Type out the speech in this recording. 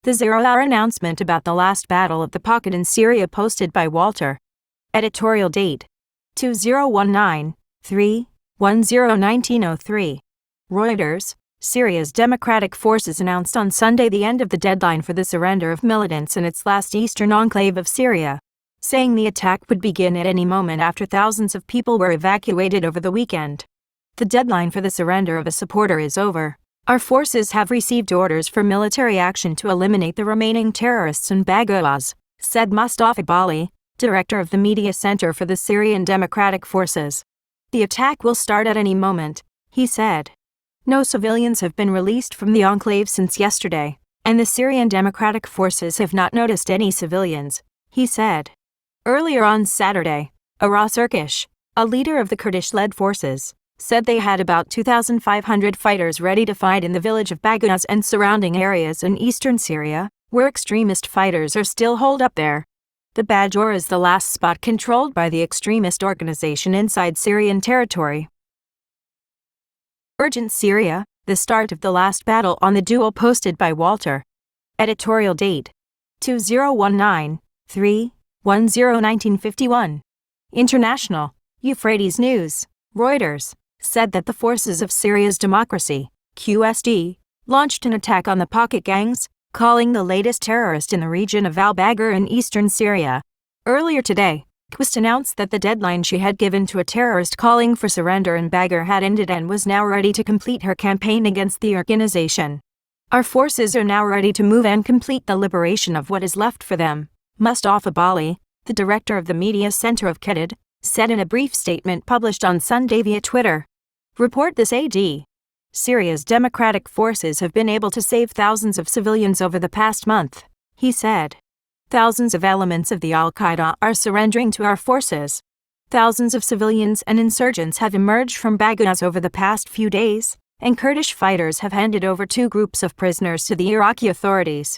The zero-hour announcement about the last battle of the pocket in Syria posted by Walter. Editorial date 2019-3-10-1903. Reuters. Syria's democratic forces announced on Sunday the end of the deadline for the surrender of militants in its last eastern enclave of Syria, saying the attack would begin at any moment after thousands of people were evacuated over the weekend. The deadline for the surrender of a supporter is over. Our forces have received orders for military action to eliminate the remaining terrorists in Baghouz, said Mustafa Bali, director of the Media Center for the Syrian Democratic Forces. The attack will start at any moment, he said. No civilians have been released from the enclave since yesterday, and the Syrian Democratic Forces have not noticed any civilians, he said. Earlier on Saturday, Aras Erkish, a leader of the Kurdish-led forces, said they had about 2,500 fighters ready to fight in the village of Baghouz and surrounding areas in eastern Syria, where extremist fighters are still holed up there. The Bajor is the last spot controlled by the extremist organization inside Syrian territory. Urgent Syria, the start of the last battle on the duel posted by Walter. Editorial date 2019-3-10-1951. International. Euphrates News. Reuters said that the forces of Syria's Democracy, QSD, launched an attack on the pocket gangs, calling the latest terrorist in the region of al-Baghr in eastern Syria. Earlier today, QSD announced that the deadline she had given to a terrorist calling for surrender in Baghouz had ended and was now ready to complete her campaign against the organization. Our forces are now ready to move and complete the liberation of what is left for them, Mustafa Bali, the director of the Media Center of IQD, said in a brief statement published on Sunday via Twitter. Report this AD. Syria's democratic forces have been able to save thousands of civilians over the past month, he said. Thousands of elements of the Al-Qaeda are surrendering to our forces. Thousands of civilians and insurgents have emerged from Baghouz over the past few days, and Kurdish fighters have handed over 2 groups of prisoners to the Iraqi authorities.